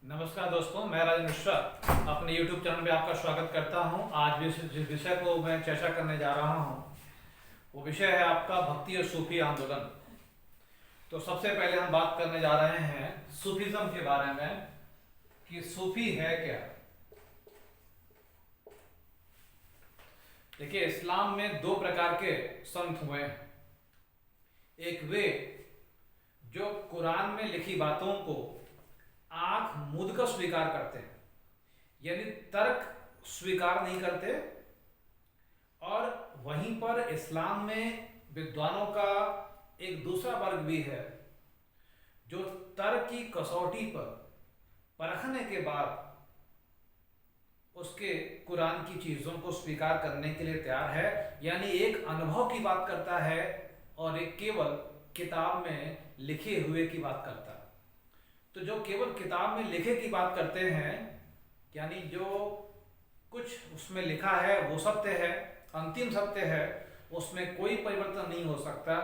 नमस्कार दोस्तों, मैं राजेंद्र मिश्रा अपने YouTube चैनल में आपका स्वागत करता हूं। आज भी जिस विषय को मैं चर्चा करने जा रहा हूं वो विषय है आपका भक्ति और सूफी आंदोलन। तो सबसे पहले हम बात करने जा रहे हैं सूफीज्म के बारे में कि सूफी है क्या। देखिए, इस्लाम में दो प्रकार के संत हुए हैं। एक वे जो कुरान में लिखी बातों को आंख मूंद कर स्वीकार करते हैं, यानी तर्क स्वीकार नहीं करते। और वहीं पर इस्लाम में विद्वानों का एक दूसरा वर्ग भी है जो तर्क की कसौटी पर परखने के बाद उसके कुरान की चीज़ों को स्वीकार करने के लिए तैयार है। यानी एक अनुभव की बात करता है और एक केवल किताब में लिखे हुए की बात करता है। तो जो केवल किताब में लिखे की बात करते हैं, यानी जो कुछ उसमें लिखा है वो सत्य है, अंतिम सत्य है, उसमें कोई परिवर्तन नहीं हो सकता।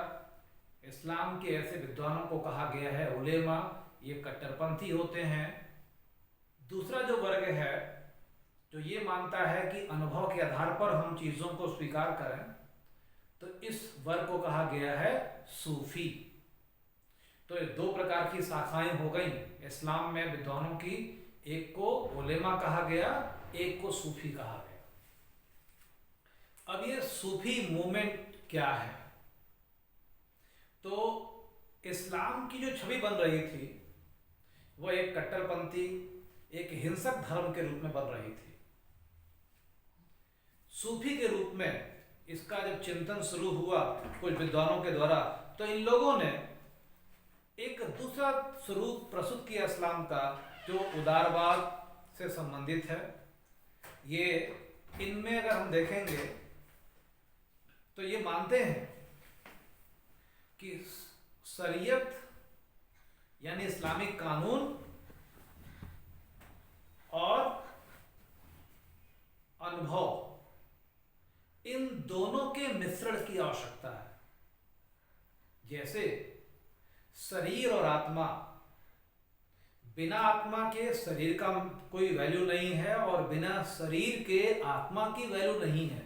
इस्लाम के ऐसे विद्वानों को कहा गया है उलेमा, ये कट्टरपंथी होते हैं। दूसरा जो वर्ग है जो ये मानता है कि अनुभव के आधार पर हम चीज़ों को स्वीकार करें, तो इस वर्ग को कहा गया है सूफी। तो ये दो प्रकार की शाखाएं हो गई इस्लाम में विद्वानों की। एक को उलेमा कहा गया, एक को सूफी कहा गया। अब ये सूफी मूवमेंट क्या है? तो इस्लाम की जो छवि बन रही थी वह एक कट्टरपंथी, एक हिंसक धर्म के रूप में बन रही थी। सूफी के रूप में इसका जब चिंतन शुरू हुआ कुछ विद्वानों के द्वारा, तो इन लोगों ने एक दूसरा स्वरूप प्रस्तुत किया इस्लाम का जो उदारवाद से संबंधित है। ये इनमें अगर हम देखेंगे तो ये मानते हैं कि शरीयत यानी इस्लामिक कानून और अनुभव, इन दोनों के मिश्रण की आवश्यकता है। जैसे शरीर और आत्मा, बिना आत्मा के शरीर का कोई वैल्यू नहीं है और बिना शरीर के आत्मा की वैल्यू नहीं है।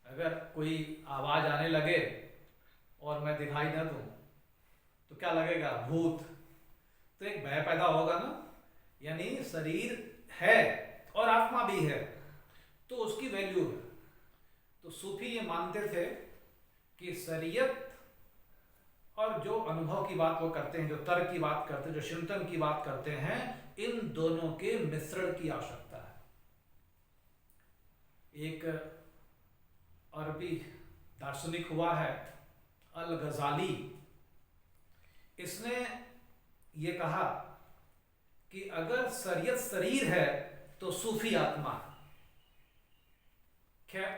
अगर कोई आवाज आने लगे और मैं दिखाई न दूं तो क्या लगेगा? भूत। तो एक भय पैदा होगा ना। यानी शरीर है और आत्मा भी है तो उसकी वैल्यू है। तो सूफी ये मानते थे कि शरीयत और जो अनुभव की बात वो करते हैं, जो तर्क की बात करते हैं, जो चिंतन की बात करते हैं, इन दोनों के मिश्रण की आवश्यकता है। एक अरबी दार्शनिक हुआ है अल गजाली, इसने ये कहा कि अगर शरीयत शरीर है तो सूफी आत्मा है। खैर,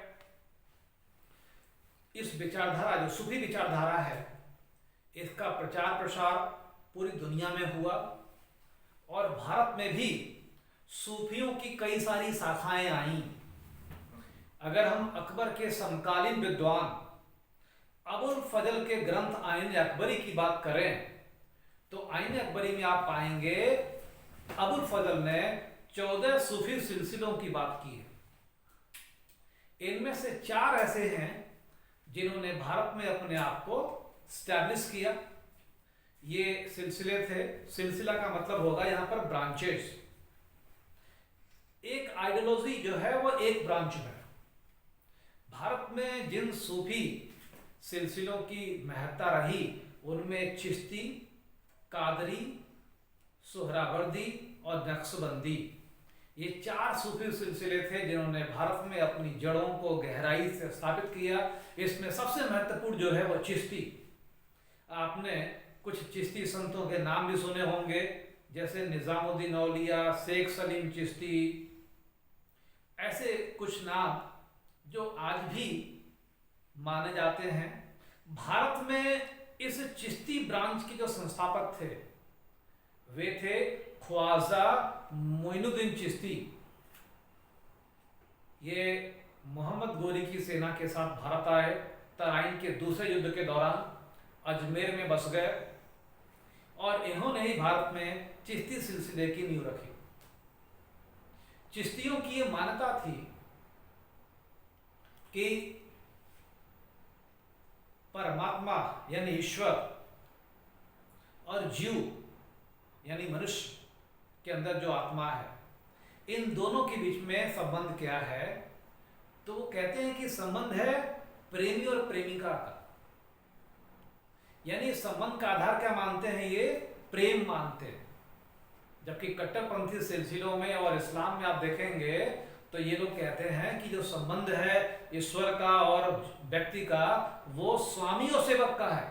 इस विचारधारा जो सूफी विचारधारा है इसका प्रचार प्रसार पूरी दुनिया में हुआ और भारत में भी सूफियों की कई सारी शाखाएं आईं। अगर हम अकबर के समकालीन विद्वान अबुल फजल के ग्रंथ आईन अकबरी की बात करें तो आईन अकबरी में आप पाएंगे अबुल फजल ने 14 सूफी सिलसिलों की बात की है। इनमें से 4 ऐसे हैं जिन्होंने भारत में अपने आप को स्टैब्लिश किया। ये सिलसिले थे, सिलसिला का मतलब होगा यहाँ पर ब्रांचेस। एक आइडियोलॉजी जो है वो एक ब्रांच में। भारत में जिन सूफी सिलसिलों की महत्ता रही उनमें चिश्ती, कादरी, सोहरावर्दी और नक्शबंदी, ये 4 सूफी सिलसिले थे जिन्होंने भारत में अपनी जड़ों को गहराई से स्थापित किया। इसमें सबसे महत्वपूर्ण जो है वो चिश्ती। आपने कुछ चिश्ती संतों के नाम भी सुने होंगे, जैसे निजामुद्दीन औलिया, शेख सलीम चिश्ती, ऐसे कुछ नाम जो आज भी माने जाते हैं। भारत में इस चिश्ती ब्रांच के जो संस्थापक थे वे थे ख्वाजा मोइनुद्दीन चिश्ती। ये मोहम्मद गोरी की सेना के साथ भारत आए। तराइन के दूसरे युद्ध के दौरान अजमेर में बस गए और इन्होंने ही भारत में चिश्ती सिलसिले की नींव रखी। चिश्तियों की ये मान्यता थी कि परमात्मा यानी ईश्वर और जीव यानी मनुष्य के अंदर जो आत्मा है, इन दोनों के बीच में संबंध क्या है? तो वो कहते हैं कि संबंध है प्रेमी और प्रेमिका का। यानी संबंध का आधार क्या मानते हैं? ये प्रेम मानते हैं। जबकि कट्टरपंथी सिलसिलों में और इस्लाम में आप देखेंगे तो ये लोग कहते हैं कि जो संबंध है ईश्वर का और व्यक्ति का, वो स्वामी और सेवक का है।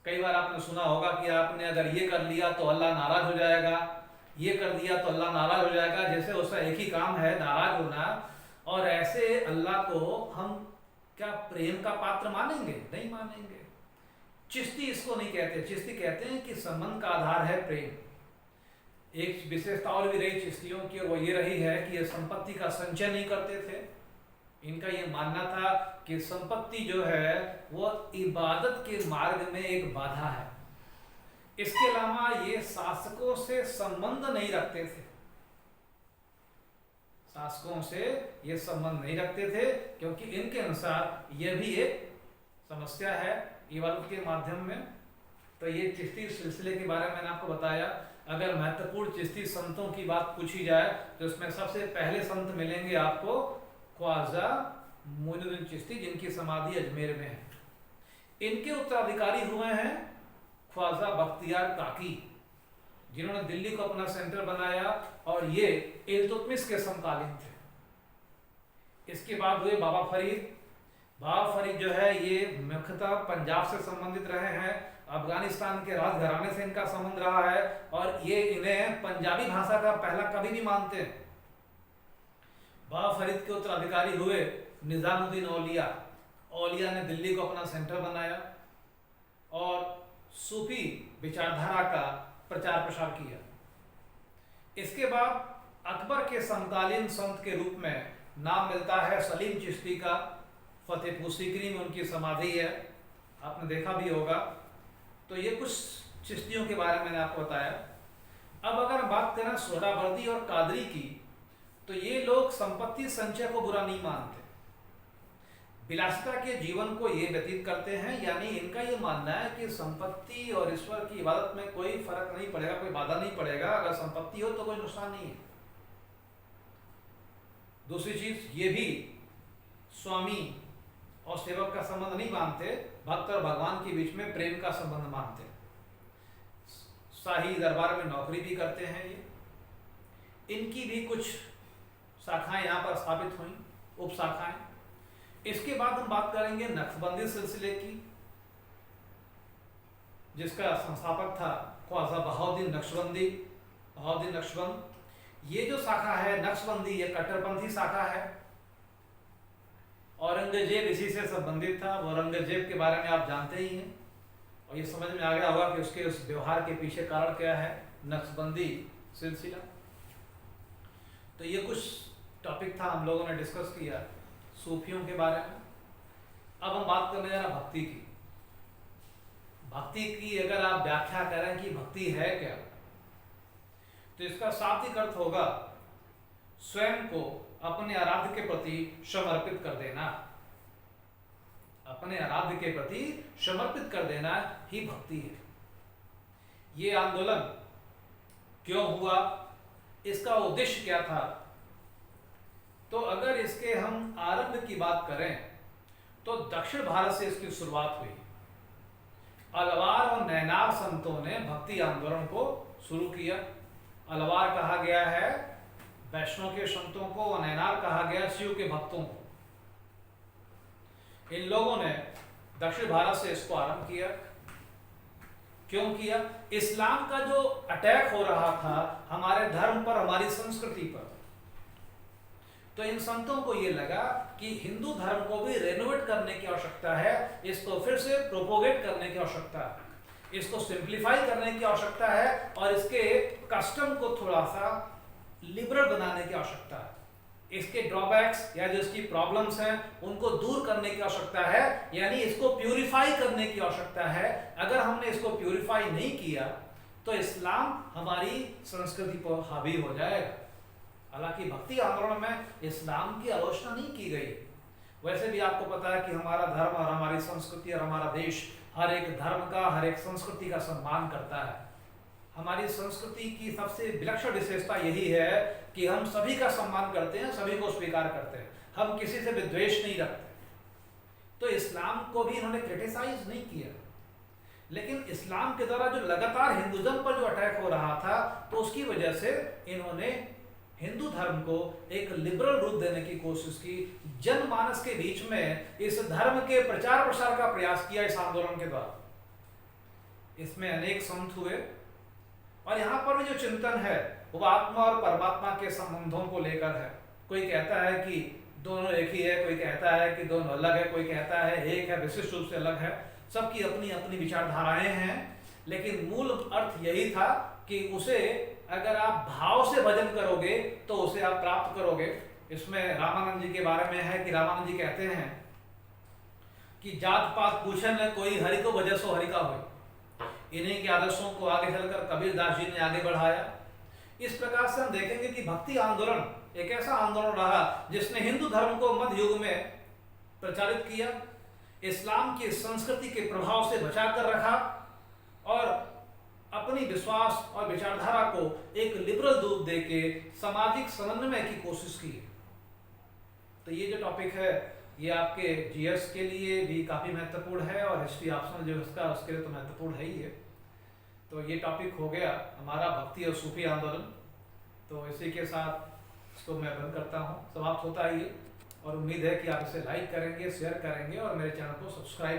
कई बार आपने सुना होगा कि आपने अगर ये कर लिया तो अल्लाह नाराज हो जाएगा, ये कर दिया तो अल्लाह नाराज हो जाएगा। जैसे उसका एक ही काम है नाराज होना, और ऐसे अल्लाह को हम क्या प्रेम का पात्र मानेंगे? नहीं मानेंगे। चिश्ती इसको नहीं कहते। चिश्ती कहते हैं कि संबंध का आधार है प्रेम। एक विशेषता और भी रही चिश्तियों की, और वो ये रही है कि ये संपत्ति का संचय नहीं करते थे। इनका ये मानना था कि संपत्ति जो है वो इबादत के मार्ग में एक बाधा है। इसके अलावा ये शासकों से संबंध नहीं रखते थे। शासकों से ये संबंध नहीं रखते थे क्योंकि इनके अनुसार यह भी एक समस्या है इबादत के माध्यम में। तो ये चिश्ती सिलसिले के बारे में मैंने आपको बताया। अगर महत्वपूर्ण चिश्ती संतों की बात पूछी जाए तो इसमें सबसे पहले संत मिलेंगे आपको ख्वाजा मोइनुद्दीन चिश्ती, जिनकी समाधि अजमेर में है। इनके उत्तराधिकारी हुए हैं ख्वाजा बख्तियार काकी, जिन्होंने दिल्ली को अपना सेंटर बनाया, और ये इल्तुतमिश के समकालीन थे। इसके बाद हुए बाबा फरीद। बाबा फरीद जो है ये मुख्यतः पंजाब से संबंधित रहे हैं। अफगानिस्तान के राजघराने से इनका संबंध रहा है, और ये इन्हें पंजाबी भाषा का पहला कवि भी मानते हैं। बाबा फरीद के उत्तराधिकारी हुए निजामुद्दीन औलिया। औलिया ने दिल्ली को अपना सेंटर बनाया और सूफी विचारधारा का प्रचार प्रसार किया। इसके बाद अकबर के समकालीन संत के रूप में नाम मिलता है सलीम चिश्ती का। फतेहपुर सीकरी में उनकी समाधि है, आपने देखा भी होगा। तो ये कुछ चिश्तियों के बारे में मैंने आपको बताया। अब अगर हम बात करें सोहरावर्दी और कादरी की, तो ये लोग संपत्ति संचय को बुरा नहीं मानते, विलासिता के जीवन को ये व्यतीत करते हैं। यानी इनका ये मानना है कि संपत्ति और ईश्वर की इबादत में कोई फर्क नहीं पड़ेगा, कोई बाधा नहीं पड़ेगा। अगर संपत्ति हो तो कोई नुकसान नहीं है। दूसरी चीज, ये भी स्वामी और सेवक का संबंध नहीं मानते, भक्त और भगवान के बीच में प्रेम का संबंध मानते। शाही दरबार में नौकरी भी करते हैं ये। इनकी भी कुछ शाखाएं यहाँ पर स्थापित हुई, उप शाखाएं। इसके बाद हम बात करेंगे नक्शबंदी सिलसिले की, जिसका संस्थापक था ख्वाजा बहाउद्दीन नक्शबंदी। बहाउद्दीन नक्शबंद, ये जो शाखा है नक्शबंदी, ये कट्टरपंथी शाखा है। औरंगजेब इसी से संबंधित था। औरंगजेब के बारे में आप जानते ही हैं, और ये समझ में आ गया होगा कि उसके उस व्यवहार के पीछे कारण क्या है, नक्शबंदी सिलसिला। तो ये कुछ टॉपिक था हम लोगों ने डिस्कस किया सूफियों के बारे में। अब हम बात करने जा रहे हैं भक्ति की। भक्ति की अगर आप व्याख्या करें कि भक्ति है क्या, तो इसका शाब्दिक अर्थ होगा स्वयं को अपने आराध्य के प्रति समर्पित कर देना। अपने आराध्य के प्रति समर्पित कर देना ही भक्ति है। ये आंदोलन क्यों हुआ, इसका उद्देश्य क्या था? तो अगर इसके हम आरंभ की बात करें तो दक्षिण भारत से इसकी शुरुआत हुई। अलवार और नैनार संतों ने भक्ति आंदोलन को शुरू किया। अलवार कहा गया है वैष्णव के संतों को, और नैनार कहा गया शिव के भक्तों को। इन लोगों ने दक्षिण भारत से इसको आरंभ किया। क्यों किया? इस्लाम का जो अटैक हो रहा था हमारे धर्म पर, हमारी संस्कृति पर, तो इन संतों को ये लगा कि हिंदू धर्म को भी रेनोवेट करने की आवश्यकता है, इसको फिर से प्रोपोगेट करने की आवश्यकता है, इसको सिंप्लीफाई करने की आवश्यकता है, और इसके कस्टम को थोड़ा सा लिबरल बनाने की आवश्यकता है। इसके ड्रॉबैक्स या जो इसकी प्रॉब्लम्स हैं उनको दूर करने की आवश्यकता है, यानी इसको प्यूरिफाई करने की आवश्यकता है। अगर हमने इसको प्यूरिफाई नहीं किया तो इस्लाम हमारी संस्कृति पर हावी हो जाएगा। हालांकि भक्ति आंदोलन में इस्लाम की आलोचना नहीं की गई। वैसे भी आपको पता है कि हमारा धर्म और हमारी संस्कृति और हमारा देश हर एक धर्म का, हर एक संस्कृति का सम्मान करता है। हमारी संस्कृति की सबसे विलक्षण विशेषता यही है कि हम सभी का सम्मान करते हैं, सभी को स्वीकार करते हैं, हम किसी से विद्वेष नहीं रखते। तो इस्लाम को भी इन्होंने क्रिटिसाइज नहीं किया, लेकिन इस्लाम के द्वारा जो लगातार हिंदुज्म पर जो अटैक हो रहा था, तो उसकी वजह से इन्होंने हिंदू धर्म को एक लिबरल रूप देने की कोशिश की। जनमानस के बीच में इस धर्म के प्रचार प्रसार का प्रयास किया इस आंदोलन के द्वारा। इसमें अनेक संत हुए और यहाँ पर भी जो चिंतन है वो आत्मा और परमात्मा के संबंधों को लेकर है। कोई कहता है कि दोनों एक ही है, कोई कहता है कि दोनों अलग है, कोई कहता है एक है विशिष्ट रूप से अलग है। सबकी अपनी अपनी विचारधाराएं हैं, लेकिन मूल अर्थ यही था कि उसे अगर आप भाव से भजन करोगे तो उसे आप प्राप्त करोगे। इसमें रामानंद जी के बारे में है कि रामानंद जी कहते हैं कि जात पात पूछे न कोई, हरि को भजे सो हरि का हो। इन्हीं के आदर्शों को आगे चलकर कबीरदास जी ने आगे बढ़ाया। इस प्रकार से हम देखेंगे कि भक्ति आंदोलन एक ऐसा आंदोलन रहा जिसने हिंदू धर्म को मध्य युग में प्रचारित किया, इस्लाम की संस्कृति के प्रभाव से बचा कर रखा और अपनी विश्वास और विचारधारा को एक लिबरल रूप देके सामाजिक समन्वय की कोशिश की। तो ये जो टॉपिक है ये आपके जीएस के लिए भी काफ़ी महत्वपूर्ण है और हिस्ट्री ऑप्शनल जो इसका उसके लिए तो महत्वपूर्ण है ही है। तो ये टॉपिक हो गया हमारा भक्ति और सूफी आंदोलन। तो इसी के साथ इसको मैं बंद करता हूँ, समाप्त होता है ये। और उम्मीद है कि आप इसे लाइक करेंगे, शेयर करेंगे और मेरे चैनल को सब्सक्राइब